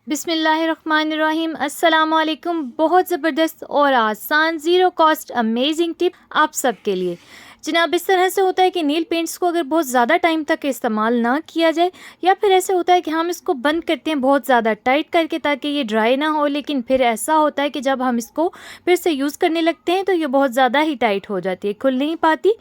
बिस्मिल्लाहिर्रहमानिर्रहीम। अस्सलामुअलैकुम। बहुत ज़बरदस्त और आसान ज़ीरो कॉस्ट अमेजिंग टिप आप सबके लिए। जनाब, इस तरह से होता है कि नील पेंट्स को अगर बहुत ज़्यादा टाइम तक इस्तेमाल ना किया जाए, या फिर ऐसे होता है कि हम इसको बंद करते हैं बहुत ज़्यादा टाइट करके ताकि ये ड्राई ना हो, लेकिन फिर ऐसा होता है कि जब हम इसको फिर से यूज़ करने लगते हैं तो ये बहुत ज़्यादा ही टाइट हो जाती है, खुल नहीं पाती।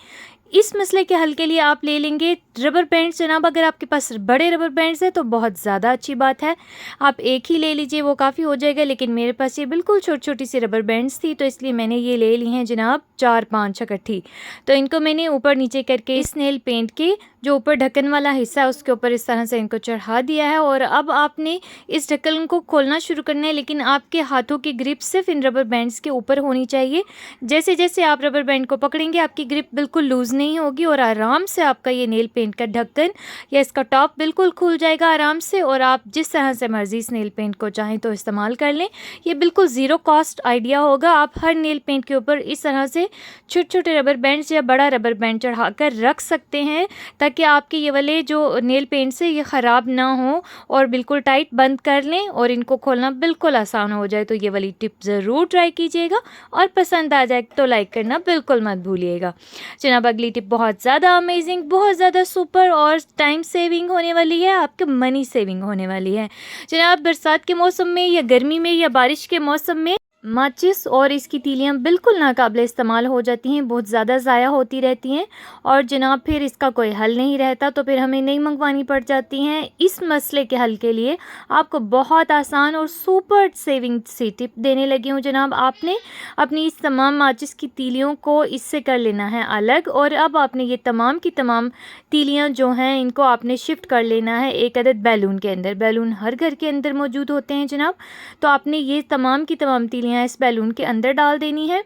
इस मसले के हल के लिए आप ले लेंगे रबर बैंड्स। जनाब, अगर आपके पास बड़े रबर बैंड्स हैं तो बहुत ज़्यादा अच्छी बात है, आप एक ही ले लीजिए, वो काफ़ी हो जाएगा। लेकिन मेरे पास ये बिल्कुल छोटी छोटी सी रबर बैंड्स थी तो इसलिए मैंने ये ले ली हैं जनाब 4-5 इकट्ठी। तो इनको मैंने ऊपर नीचे करके इस नेल पेंट के जो ऊपर ढक्कन वाला हिस्सा है उसके ऊपर इस तरह से इनको चढ़ा दिया है। और अब आपने इस ढक्कन को खोलना शुरू करना है, लेकिन आपके हाथों की ग्रिप सिर्फ इन रबर बैंड्स के ऊपर होनी चाहिए। जैसे जैसे आप रबर बैंड को पकड़ेंगे आपकी ग्रिप बिल्कुल लूज़ नहीं होगी और आराम से आपका ये नेल पेंट का ढक्कन या इसका टॉप बिल्कुल खुल जाएगा आराम से, और आप जिस तरह से मर्ज़ी इस नेल पेंट को चाहें तो इस्तेमाल कर लें। ये बिल्कुल ज़ीरो कॉस्ट आइडिया होगा। आप हर नेल पेंट के ऊपर इस तरह से छोटे छोटे रबर बैंड्स या बड़ा रबर बैंड चढ़ा कर रख सकते हैं ताकि आपके ये वाले जो नेल पेंट्स है ये ख़राब ना हो, और बिल्कुल टाइट बंद कर लें और इनको खोलना बिल्कुल आसान हो जाए। तो ये वाली टिप ज़रूर ट्राई कीजिएगा और पसंद आ जाए तो लाइक करना बिल्कुल मत भूलिएगा। जनाब, अगली टिप बहुत ज़्यादा अमेजिंग, बहुत ज़्यादा सुपर और टाइम सेविंग होने वाली है, आपके मनी सेविंग होने वाली है। जनाब, बरसात के मौसम में या गर्मी में या बारिश के मौसम में माचिस और इसकी तीलियाँ बिल्कुल नाकाबिले इस्तेमाल हो जाती हैं, बहुत ज़्यादा ज़ाया होती रहती हैं, और जनाब फिर इसका कोई हल नहीं रहता तो फिर हमें नई मंगवानी पड़ जाती हैं। इस मसले के हल के लिए आपको बहुत आसान और सुपर सेविंग सी टिप देने लगी हूँ जनाब। आपने अपनी इस तमाम माचिस की तीलियों को इससे कर लेना है अलग, और अब आपने ये तमाम की तमाम तीलियाँ जो हैं इनको आपने शिफ्ट कर लेना है एक अदद बैलून के अंदर। बैलून हर घर के अंदर मौजूद होते हैं जनाब, तो आपने ये तमाम की तमाम तीलियाँ इस बैलून के अंदर डाल देनी है।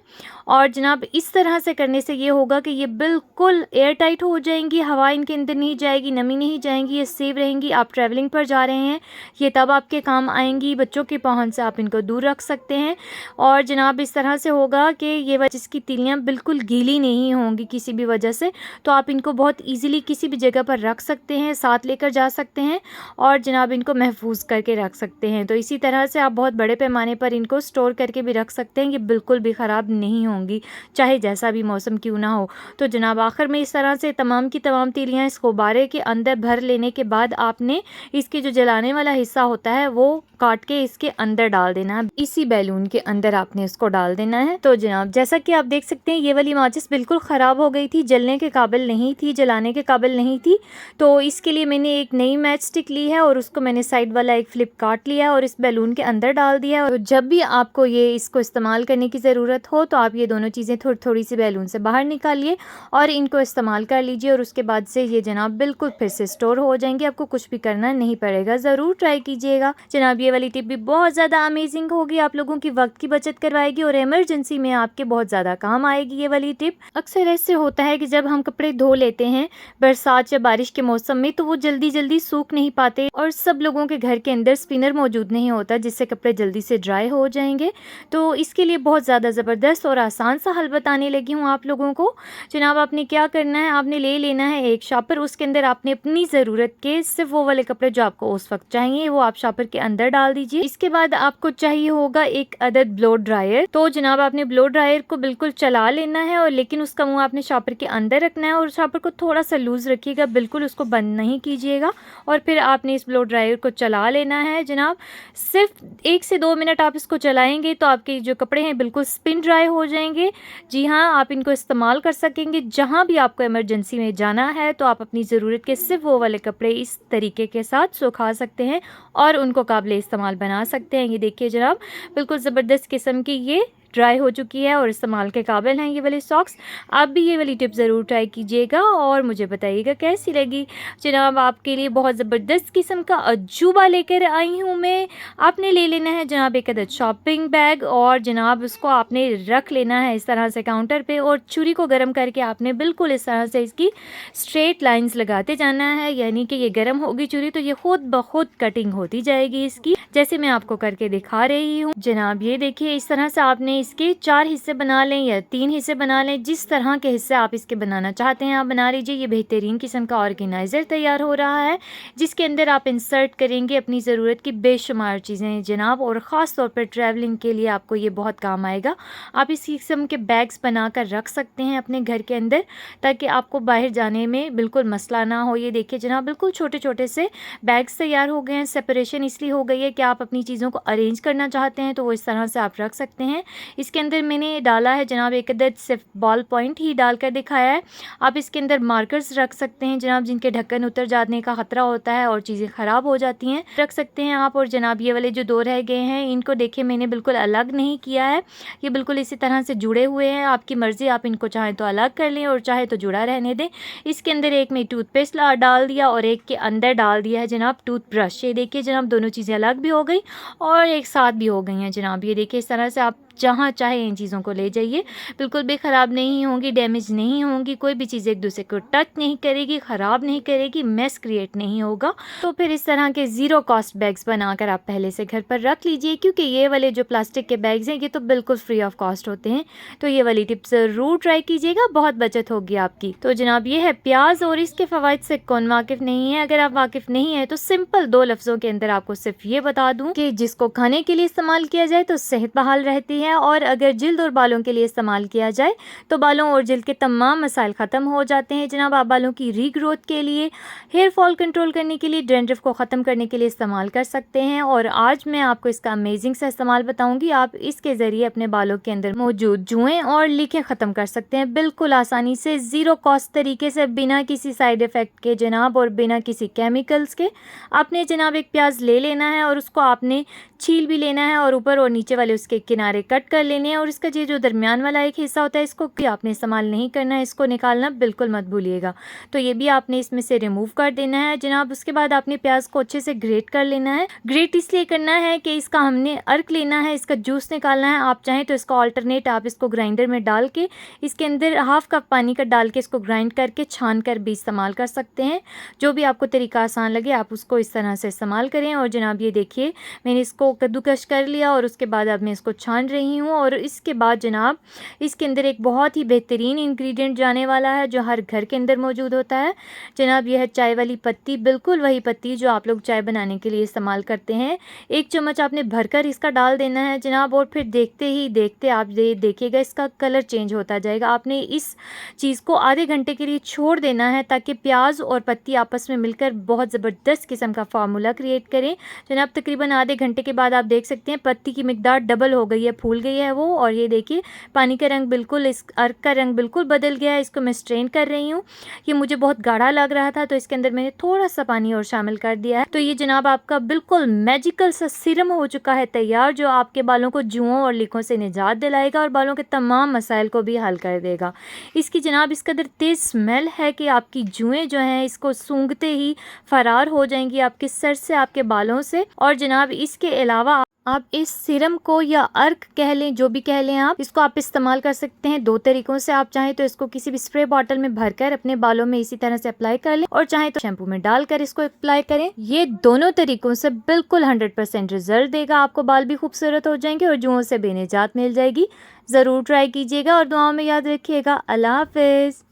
और जनाब इस तरह से करने से ये होगा कि ये बिल्कुल एयर टाइट हो जाएंगी, हवा इनके अंदर नहीं जाएगी, नमी नहीं जाएंगी, ये सेफ रहेंगी। आप ट्रैवलिंग पर जा रहे हैं ये तब आपके काम आएंगी, बच्चों की पहुंच से आप इनको दूर रख सकते हैं। और जनाब इस तरह से होगा कि ये जिसकी तीलियाँ बिल्कुल गीली नहीं होंगी किसी भी वजह से, तो आप इनको बहुत ईजिली किसी भी जगह पर रख सकते हैं, साथ लेकर जा सकते हैं और जनाब इनको महफूज करके रख सकते हैं। तो इसी तरह से आप बहुत बड़े पैमाने पर इनको स्टोर करके भी रख सकते हैं, ये बिल्कुल भी ख़राब नहीं होंगी चाहे जैसा भी मौसम क्यों ना हो। तो जनाब आखिर में इस तरह से तमाम की तमाम तीलियाँ इस गुब्बारे के अंदर भर लेने के बाद आपने इसके जो जलाने वाला हिस्सा होता है वो काट के इसके अंदर डाल देना है, इसी बैलून के अंदर आपने इसको डाल देना है। तो जनाब जैसा कि आप देख सकते हैं ये वाली माचिस बिल्कुल ख़राब हो गई थी, जलने के काबिल नहीं थी, जलाने के काबिल नहीं थी। तो इसके लिए मैंने एक नई मैच स्टिक ली है और उसको मैंने साइड वाला एक फ्लिप काट लिया और इस बैलून के अंदर डाल दिया। और जब भी आपको ये इसको इस्तेमाल करने की ज़रूरत हो तो आप ये दोनों चीज़ें थोड़ी थोड़ी सी बैलून से बाहर निकालिए और इनको इस्तेमाल कर लीजिए, और उसके बाद से ये जनाब बिल्कुल फिर से स्टोर हो जाएंगे, आपको कुछ भी करना नहीं पड़ेगा। ज़रूर ट्राई कीजिएगा जनाब, ये वाली टिप भी बहुत ज़्यादा अमेजिंग होगी, आप लोगों की वक्त की बचत करवाएगी और इमरजेंसी में आपके बहुत ज़्यादा काम आएगी ये वाली टिप। अक्सर ऐसे होता है कि जब हम कपड़े धो लेते हैं बरसात या बारिश के मौसम में तो वो जल्दी जल्दी सूख नहीं पाते, और सब लोगों के घर के अंदर स्पिनर मौजूद नहीं होता जिससे कपड़े जल्दी से ड्राई हो जाएंगे। तो इसके लिए बहुत ज़्यादा ज़बरदस्त और आसान सा हल बताने लगी हूँ आप लोगों को। जनाब आपने क्या करना है, आपने ले लेना है एक शापर, उसके अंदर आपने अपनी ज़रूरत के सिर्फ वो वाले कपड़े जो आपको उस वक्त चाहिए वो आप शापर के अंदर डाल दीजिए। इसके बाद आपको चाहिए होगा एक अदद ब्लो ड्रायर। तो जनाब आपने ब्लो ड्रायर को बिल्कुल चला लेना है, और लेकिन उसका मुँह आपने शापर के अंदर रखना है और शापर को थोड़ा सा लूज़ रखिएगा, बिल्कुल उसको बंद नहीं कीजिएगा। और फिर आपने इस ब्लो ड्रायर को चला लेना है जनाब, सिर्फ 1 से 2 मिनट आप इसको चलाएंगे तो आपके जो कपड़े हैं बिल्कुल स्पिन ड्राई हो जाएंगे। जी हाँ, आप इनको इस्तेमाल कर सकेंगे जहाँ भी आपको इमरजेंसी में जाना है, तो आप अपनी ज़रूरत के सिर्फ वो वाले कपड़े इस तरीके के साथ सुखा सकते हैं और उनको काबिले इस्तेमाल बना सकते हैं। ये देखिए जनाब बिल्कुल ज़बरदस्त किस्म की ये ड्राई हो चुकी है और इस्तेमाल के काबिल हैं ये वाले सॉक्स। आप भी ये वाली टिप ज़रूर ट्राई कीजिएगा और मुझे बताइएगा कैसी लगी। जनाब आपके लिए बहुत ज़बरदस्त किस्म का अजूबा लेकर आई हूँ मैं। आपने ले लेना है जनाब एक अदद शॉपिंग बैग, और जनाब उसको आपने रख लेना है इस तरह से काउंटर पे, और छुरी को गर्म करके आपने बिल्कुल इस तरह से इसकी स्ट्रेट लाइंस लगाते जाना है, यानी कि ये गर्म होगी छुरी तो ये खुद ब खुद कटिंग होती जाएगी इसकी, जैसे मैं आपको करके दिखा रही हूँ। जनाब ये देखिए इस तरह से आपने इसके 4 हिस्से बना लें या 3 हिस्से बना लें, जिस तरह के हिस्से आप इसके बनाना चाहते हैं आप बना लीजिए। ये बेहतरीन किस्म का ऑर्गेनाइज़र तैयार हो रहा है, जिसके अंदर आप इंसर्ट करेंगे अपनी ज़रूरत की बेशुमार चीज़ें जनाब, और ख़ास तौर पर ट्रैवलिंग के लिए आपको ये बहुत काम आएगा। आप इस किस्म के बैग्स बनाकर रख सकते हैं अपने घर के अंदर, ताकि आपको बाहर जाने में बिल्कुल मसला ना हो। ये देखिए जनाब, बिल्कुल छोटे छोटे से बैग्स तैयार हो गए हैं। सेपरेशन इसलिए हो गई है कि आप अपनी चीज़ों को अरेंज करना चाहते हैं तो वो इस तरह से आप रख सकते हैं। इसके अंदर मैंने डाला है जनाब एक अदद सिर्फ बॉल पॉइंट ही डालकर दिखाया है। आप इसके अंदर मार्कर्स रख सकते हैं जनाब, जिनके ढक्कन उतर जाने का ख़तरा होता है और चीज़ें ख़राब हो जाती हैं, रख सकते हैं आप। और जनाब ये वाले जो 2 रह गए हैं, इनको देखिए मैंने बिल्कुल अलग नहीं किया है, ये बिल्कुल इसी तरह से जुड़े हुए हैं। आपकी मर्ज़ी, आप इनको चाहें तो अलग कर लें और चाहे तो जुड़ा रहने दें। इसके अंदर एक में टूथपेस्ट डाल दिया और एक के अंदर डाल दिया है जनाब टूथब्रश। ये देखिए जनाब, दोनों चीज़ें अलग भी हो गई और एक साथ भी हो गई हैं जनाब। ये देखिए इस तरह से आप जहाँ चाहे इन चीज़ों को ले जाइए, बिल्कुल भी ख़राब नहीं होंगी, डैमेज नहीं होंगी, कोई भी चीज़ एक दूसरे को टच नहीं करेगी, ख़राब नहीं करेगी, मेस क्रिएट नहीं होगा। तो फिर इस तरह के ज़ीरो कॉस्ट बैग्स बनाकर आप पहले से घर पर रख लीजिए, क्योंकि ये वाले जो प्लास्टिक के बैग्स हैं ये तो बिल्कुल फ्री ऑफ कॉस्ट होते हैं। तो ये वाली टिप्स ज़रूर ट्राई कीजिएगा, बहुत बचत होगी आपकी। तो जनाब ये है प्याज, और इसके फ़वाइद से कौन वाकिफ़ नहीं है। अगर आप वाकिफ़ नहीं है तो सिंपल 2 लफ्ज़ों के अंदर आपको सिर्फ ये बता दूँ कि जिसको खाने के लिए इस्तेमाल किया जाए तो सेहत बहाल रहती है, और अगर जिल्द और बालों के लिए इस्तेमाल किया जाए तो बालों और जिल्द के तमाम मसाइल ख़त्म हो जाते हैं जनाब। आप बालों की रीग्रोथ के लिए, हेयर फॉल कंट्रोल करने के लिए, डैंड्रफ को ख़त्म करने के लिए इस्तेमाल कर सकते हैं। और आज मैं आपको इसका अमेजिंग सा इस्तेमाल बताऊंगी। आप इसके ज़रिए अपने बालों के अंदर मौजूद जुएँ और लीकें ख़त्म कर सकते हैं बिल्कुल आसानी से, ज़ीरो कॉस्ट तरीके से, बिना किसी साइड इफ़ेक्ट के जनाब, और बिना किसी केमिकल्स के। आपने जनाब एक प्याज ले लेना है और उसको आपने छील भी लेना है और ऊपर और नीचे वाले उसके किनारे कट कर लेने हैं, और इसका ये जो दरमियान वाला एक हिस्सा होता है इसको भी आपने इस्तेमाल नहीं करना है, इसको निकालना बिल्कुल मत भूलिएगा। तो ये भी आपने इसमें से रिमूव कर देना है जनाब। उसके बाद आपने प्याज को अच्छे से ग्रेट कर लेना है। ग्रेट इसलिए करना है कि इसका हमने अर्क लेना है, इसका जूस निकालना है। आप चाहें तो इसका ऑल्टरनेट आप इसको ग्राइंडर में डाल के इसके अंदर हाफ कप पानी का डाल के इसको ग्राइंड करके छान कर भी इस्तेमाल कर सकते हैं। जो भी आपको तरीका आसान लगे आप उसको इस तरह से इस्तेमाल करें। और जनाब ये देखिए मैंने इसको कद्दूकश कर लिया और उसके बाद अब मैं इसको छान रही हूँ। और इसके बाद जनाब इसके अंदर एक बहुत ही बेहतरीन इंग्रेडिएंट जाने वाला है जो हर घर के अंदर मौजूद होता है जनाब। यह है चाय वाली पत्ती, बिल्कुल वही पत्ती जो आप लोग चाय बनाने के लिए इस्तेमाल करते हैं। 1 चम्मच आपने भरकर इसका डाल देना है जनाब, और फिर देखते ही देखते आप देखिएगा इसका कलर चेंज होता जाएगा। आपने इस चीज़ को आधे घंटे के लिए छोड़ देना है ताकि प्याज और पत्ती आपस में मिलकर बहुत ज़बरदस्त किस्म का फार्मूला क्रिएट करें जनाब। तकरीबन आधे घंटे के बाद आप देख सकते हैं पत्ती की मिकदार डबल हो गई है, फूल गई है वो। और ये देखिए पानी का रंग बिल्कुल, इस अर्क का रंग बिल्कुल बदल गया है। इसको मैं स्ट्रेन कर रही हूँ, ये मुझे बहुत गाढ़ा लग रहा था तो इसके अंदर मैंने थोड़ा सा पानी और शामिल कर दिया है। तो ये जनाब आपका बिल्कुल मैजिकल सा सीरम हो चुका है तैयार, जो आपके बालों को जुओं और लीकों से निजात दिलाएगा और बालों के तमाम मसाइल को भी हल कर देगा। इसकी जनाब इस कदर तेज़ स्मेल है कि आपकी जुएं जो हैं इसको सूंघते ही फरार हो जाएंगी आपके सर से, आपके बालों से। और जनाब इसके अलावा आप इस सीरम को या अर्क कह लें, जो भी कह लें आप, इसको आप इस्तेमाल कर सकते हैं 2 तरीकों से। आप चाहें तो इसको किसी भी स्प्रे बॉटल में भरकर अपने बालों में इसी तरह से अप्लाई कर लें, और चाहें तो शैम्पू में डालकर इसको अप्लाई करें। ये दोनों तरीकों से बिल्कुल 100% रिजल्ट देगा। आपको बाल भी खूबसूरत हो जाएंगे और जुओं से बेनिजात मिल जाएगी। ज़रूर ट्राई कीजिएगा और दुआओं में याद रखिएगा। अल्लाह हाफिज़।